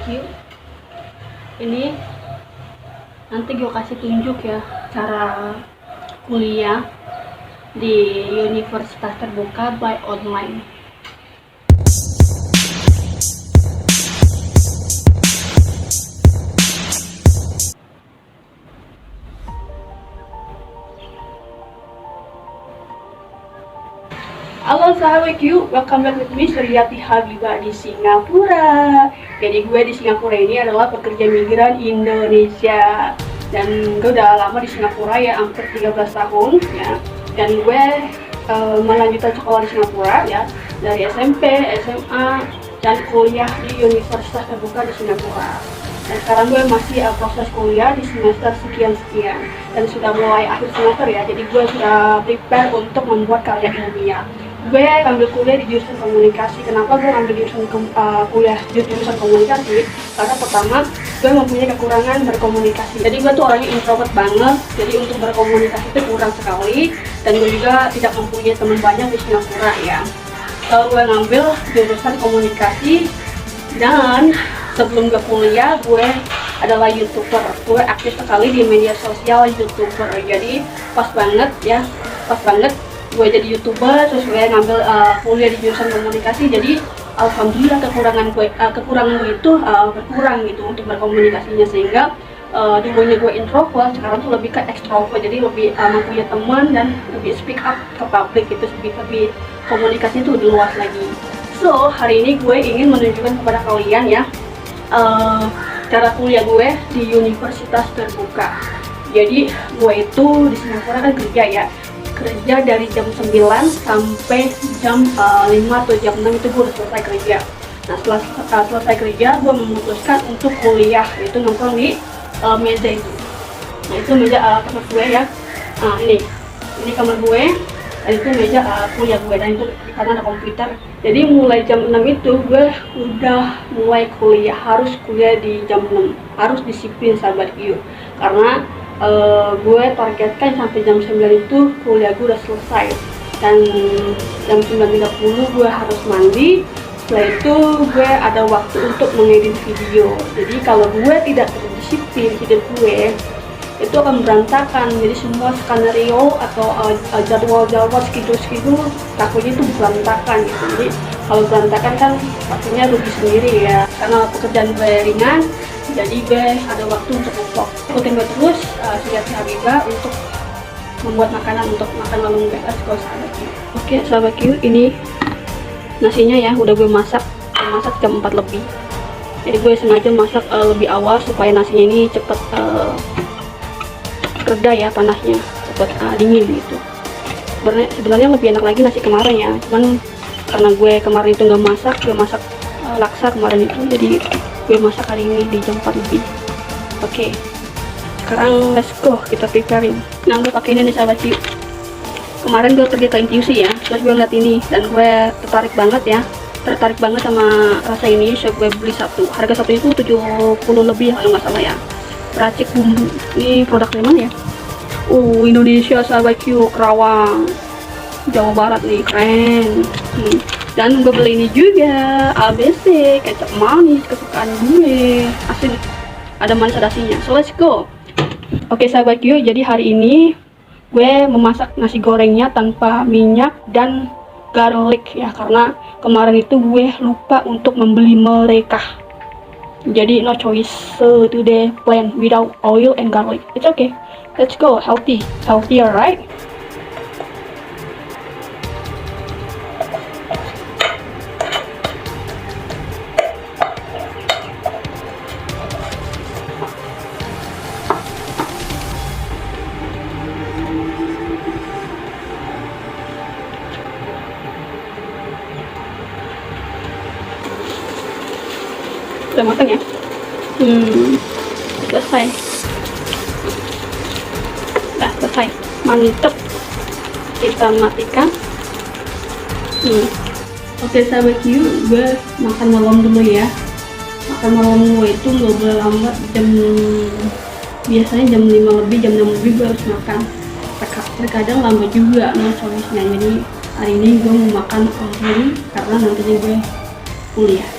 sahabat Q, ini nanti gue kasih tunjuk ya cara kuliah di universitas terbuka by online. Halo sahabat Q, welcome back with me Suryati Habibah di Singapura. Jadi gue di Singapura ini adalah pekerja migran Indonesia. Dan gue udah lama di Singapura ya, hampir 13 tahun ya. Dan gue melanjutkan sekolah di Singapura ya, dari SMP, SMA, dan kuliah di Universitas Terbuka di Singapura. Dan sekarang gue masih proses kuliah di semester sekian-sekian. Dan sudah mulai akhir semester ya, jadi gue sudah prepare untuk membuat karya ilmiah. Gue ambil kuliah di jurusan komunikasi. Kenapa gue ambil kuliah di jurusan komunikasi? Karena pertama, gue mempunyai kekurangan berkomunikasi. Jadi gue tuh orangnya introvert banget. Jadi untuk berkomunikasi itu kurang sekali. Dan gue juga tidak mempunyai teman banyak di Singapura ya. Lalu gue ngambil jurusan komunikasi. Dan sebelum gue kuliah, gue adalah YouTuber. Gue aktif sekali di media sosial YouTuber. Jadi pas banget ya, pas banget gue jadi YouTuber, terus gue ngambil kuliah di jurusan komunikasi. Jadi alhamdulillah kekurangan gue itu berkurang gitu untuk berkomunikasinya, sehingga dulunya gue introvert, sekarang tuh lebih ke extrovert. Jadi lebih mempunyai teman dan lebih speak up ke publik gitu, lebih komunikasi itu lebih luas lagi. So hari ini gue ingin menunjukkan kepada kalian ya cara kuliah gue di Universitas Terbuka. Jadi gue itu di Singapura kan kerja dari jam 9 sampai jam 5 atau jam 6 itu gue udah selesai kerja. Nah setelah selesai kerja, gue memutuskan untuk kuliah, yaitu nongkrong di meja itu. Nah itu meja kamar gue ya. Nah ini kamar gue, dan itu meja kuliah gue, dan itu karena ada komputer. Jadi mulai jam 6 itu gue udah mulai kuliah, harus kuliah di jam 6, harus disiplin sahabat Q. Karena gue targetkan sampai jam 9 itu kuliah gue udah selesai, dan jam 9.30 gue harus mandi. Setelah itu gue ada waktu untuk mengedit video. Jadi kalau gue tidak terdisiplin, hidup gue itu akan berantakan. Jadi semua skenario atau jadwal schedule takutnya itu berantakan gitu. Jadi kalau berantakan kan pastinya rugi sendiri ya. Karena pekerjaan gue ringan, jadi gue ada waktu untuk vlog. Ikutin gue terus Suryati Habibah untuk membuat makanan untuk makan malam gue. Let's go sahabat Q. Oke sahabat Q, ini nasinya ya udah gue masak jam 4 lebih. Jadi gue sengaja masak lebih awal supaya nasinya ini cepet reda ya panasnya, cepet dingin gitu. Sebenarnya lebih enak lagi nasi kemarin ya, cuman karena gue kemarin itu gue masak laksa kemarin itu, jadi gue masak hari ini di jam 4 lebih. Oke, sekarang let's go, kita preparing. Nah gue pakai ini nih sahabat Q. Kemarin gue pergi ke intuisi ya, terus gue ngeliat ini dan gue tertarik banget sama rasa ini. So gue beli satu, harga satu itu 70 lebih kalau nggak salah ya. Racik bumbu, ini produk dari mana ya? Indonesia sahabat Q, Kerawang, Jawa Barat nih, keren. Dan gue beli ini juga, ABC, kecap manis kesukaan gue, asli ada manis ada asinnya. So let's go. Oke sahabat Q, jadi hari ini gue memasak nasi gorengnya tanpa minyak dan garlic ya, karena kemarin itu gue lupa untuk membeli mereka. Jadi no choice, so today plan without oil and garlic. It's okay, let's go. Healthier, right? Udah matang ya. Selesai. Udah selesai, mantep. Kita matikan. Oke sahabat Q, gue makan malam dulu ya. Makan malam gue itu gak boleh lambat, biasanya jam 5 lebih, jam 6 lebih gue harus makan. Terkadang lambat juga, no choice-nya. Jadi hari ini gue mau makan early karena nantinya gue kuliah.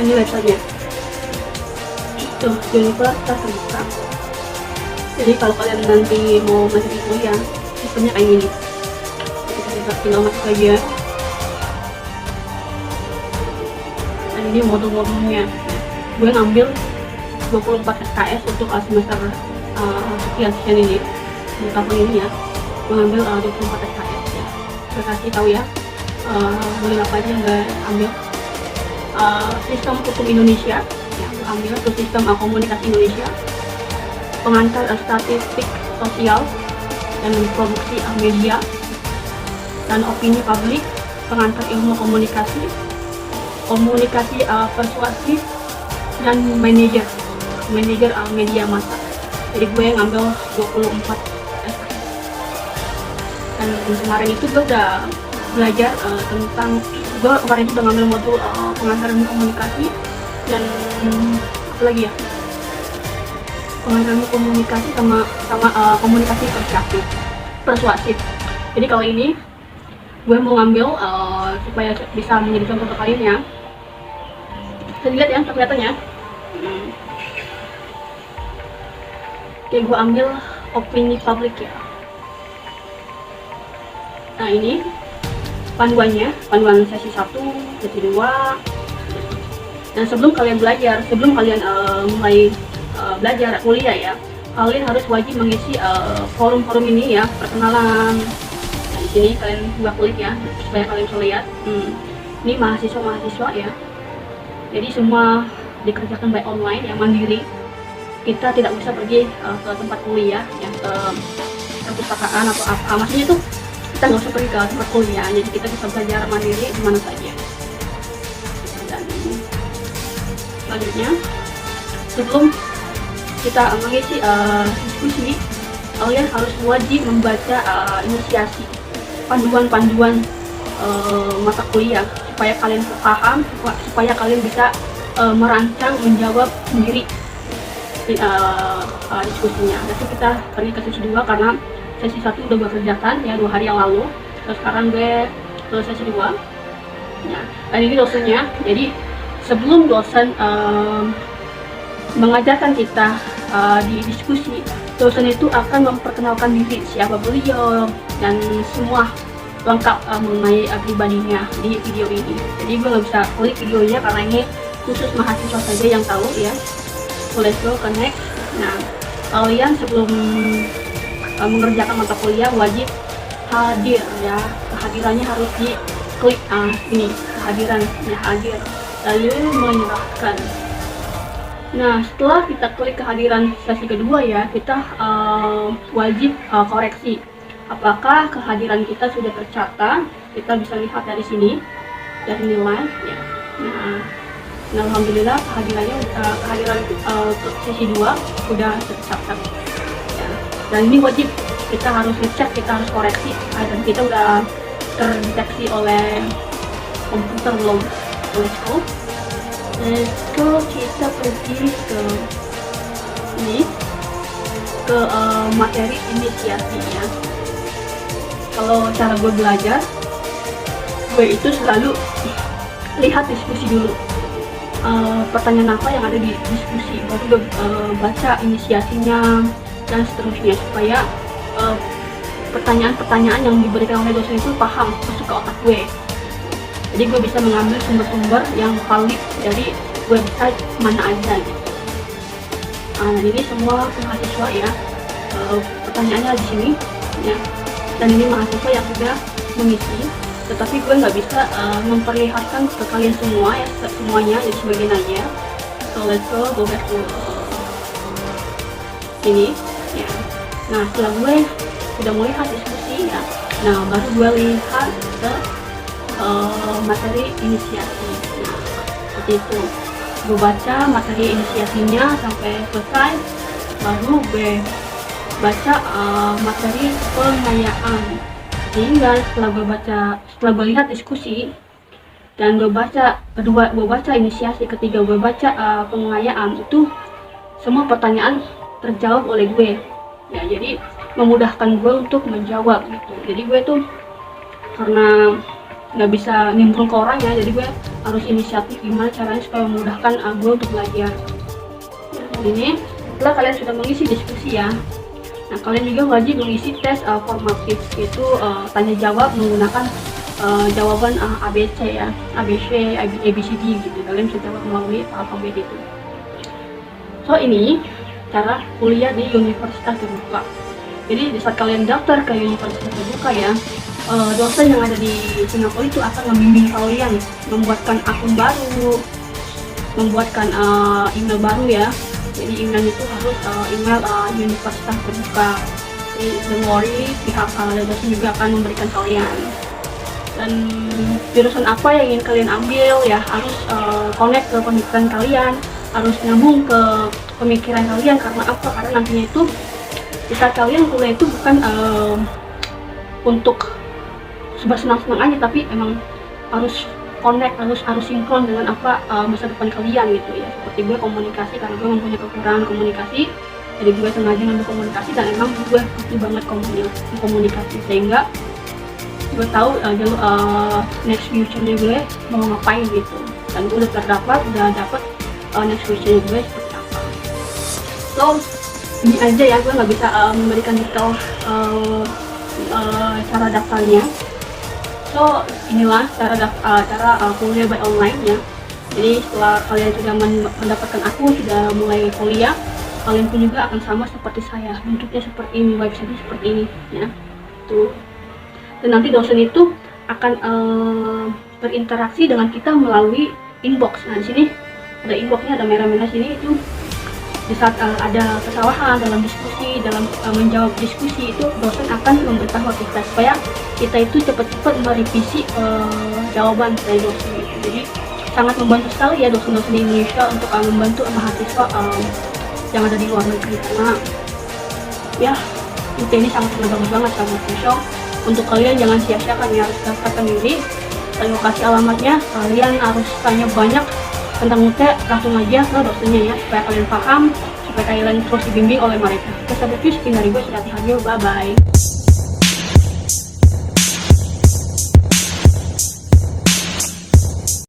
Ini websitenya tuh, Universitas Terbuka. Jadi kalau kalian nanti mau masuk kuliah, sistemnya kayak gini. Kita tinggal masuk aja. Dan ini modul-modulnya. Gue ngambil 24 SKS untuk semester sekian ini di tahun ini ya. Gue ngambil 24 SKS ya. Gue kasih tahu ya, boleh apa aja yang gue ambil. Sistem hukum Indonesia ya, gue ambil tuh sistem komunikasi Indonesia, pengantar statistik sosial dan produksi media dan opini publik, pengantar ilmu komunikasi, komunikasi persuasif, dan manajer media massa. Jadi gue ngambil 24 SKS. Dan kemarin itu gue udah belajar tentang, gue kemarin itu udah ngambil modul pengantar ilmu komunikasi dan apa lagi ya, pengantar ilmu komunikasi sama komunikasi persuasif. Jadi kalau ini gue mau ngambil supaya bisa menjadi contoh untuk kalian ya. Bisa dilihat ya kelihatannya. Oke, gue ambil opini publik ya. Nah ini panduannya, panduan sesi 1, sesi 2. Dan sebelum kalian belajar, sebelum kalian mulai belajar kuliah ya, kalian harus wajib mengisi forum-forum ini ya, perkenalan. Nah, di sini kalian buka klik ya, supaya kalian bisa lihat. Ini mahasiswa ya. Jadi semua dikerjakan by online ya, mandiri. Kita tidak bisa pergi ke tempat kuliah ya, ke perpustakaan atau apa. Maksudnya tuh kita nggak usah pergi ke tempat kuliah, jadi kita bisa belajar mandiri di mana saja. Dan selanjutnya, sebelum kita mengisi diskusi, kalian harus wajib membaca inisiasi, panduan-panduan mata kuliah, supaya kalian paham, supaya kalian bisa merancang, menjawab sendiri diskusinya. Nanti kita pergi ke sesi 2 karena sesi 1 udah gue kerjakan ya 2 hari yang lalu. Terus sekarang gue ke sesi 2 ya. Dan ini dosennya. Jadi sebelum dosen mengajarkan kita di diskusi, dosen itu akan memperkenalkan diri, siapa beliau dan semua lengkap mengenai pribadinya di video ini. Jadi gue nggak bisa klik videonya karena ini khusus mahasiswa saja yang tahu ya. Let's go ke next. Nah, kalian sebelum mengerjakan mata kuliah wajib hadir ya. Kehadirannya harus diklik ini, kehadiran ya, hadir, lalu menyerahkan. Nah, setelah kita klik kehadiran sesi kedua ya, kita wajib koreksi apakah kehadiran kita sudah tercatat. Kita bisa lihat dari sini, dari nilai ya. Nah, alhamdulillah kehadiran sesi 2 udah tercatat ya. Dan ini wajib kita harus ngecek, kita harus koreksi dan kita udah terdeteksi oleh komputer belum. Let's go, kita pergi ke ini, ke materi inisiasinya. Kalau cara gue belajar, gue itu selalu lihat diskusi dulu. Pertanyaan apa yang ada di diskusi, baru baca inisiasinya dan seterusnya, supaya pertanyaan-pertanyaan yang diberikan oleh dosen itu paham, masuk ke otak gue. Jadi gue bisa mengambil sumber-sumber yang valid dari website mana aja gitu. Nah, ini semua mahasiswa ya, pertanyaannya di sini ya. Dan ini mahasiswa yang sudah mengisi, tetapi gue nggak bisa memperlihatkan ke kalian semua ya, semuanya, jadi sebagian aja. So let's go back to ini ya. Nah, setelah gue sudah melihat diskusi ya, nah baru gue lihat ke materi inisiasi. Nah, seperti itu, gue baca materi inisiasinya sampai selesai, baru gue baca materi pengayaan. Sehingga setelah gue lihat diskusi dan gue baca kedua, gue baca inisiasi, ketiga gue baca pengayaan, itu semua pertanyaan terjawab oleh gue ya. Jadi memudahkan gue untuk menjawab gitu. Jadi gue tuh karena nggak bisa nimbrung ke orang ya, jadi gue harus inisiatif gimana caranya supaya memudahkan gue untuk belajar. Nah, ini setelah kalian sudah mengisi diskusi ya, nah kalian juga wajib mengisi tes formatif, yaitu tanya jawab menggunakan jawaban ABC ya, ABC, ABCD gitu. Kalian bisa jawab melalui alfabet itu. So ini cara kuliah di universitas terbuka. Jadi di saat kalian daftar ke universitas terbuka ya, dosen yang ada di Singapura itu akan membimbing kalian membuatkan akun baru, membuatkan email baru ya. Jadi email itu harus email universitas terbuka. Jadi don't worry, pihak dosen juga akan memberikan kalian. Dan jurusan apa yang ingin kalian ambil ya harus connect ke pemikiran kalian, harus nyambung ke pemikiran kalian. Karena apa? Karena nantinya itu saat kalian kuliah itu bukan untuk senang-senang aja, tapi emang harus connect, harus sinkron dengan apa masa depan kalian gitu ya. Seperti gue komunikasi, karena gue mempunyai kekurangan komunikasi, jadi gue sengaja ngambil komunikasi dan emang gue butuh banget komunikasi, sehingga gue tahu next future-nya gue mau ngapain gitu. Dan gue udah dapet next future-nya gue seperti apa. So ini aja ya, gue nggak bisa memberikan detail cara daftarnya. So inilah cara kuliah by online ya. Jadi setelah kalian sudah mendapatkan akun, sudah mulai kuliah, kalian pun juga akan sama seperti saya, bentuknya seperti ini, website seperti ini ya. Tuh. Dan nanti dosen itu akan berinteraksi dengan kita melalui inbox. Nah di sini ada inboxnya, ada merah-merah sini. Itu di saat ada kesalahan dalam diskusi, dalam menjawab diskusi, itu dosen akan memberitahu kita supaya kita itu cepat-cepat merevisi jawaban dari dosen itu. Jadi sangat membantu sekali ya dosen-dosen di Indonesia untuk membantu mahasiswa yang ada di luar negeri, karena ya ini sangat bagus banget kan mahasiswa. Untuk kalian jangan sia-siakan ya, harus daftarkan diri. Saya kasih alamatnya, kalian harus tanya banyak tentang UT, langsung aja ke dosennya ya, supaya kalian paham, supaya kalian terus dibimbing oleh mereka. Sampai jumpa, sekian dari gue, bye bye.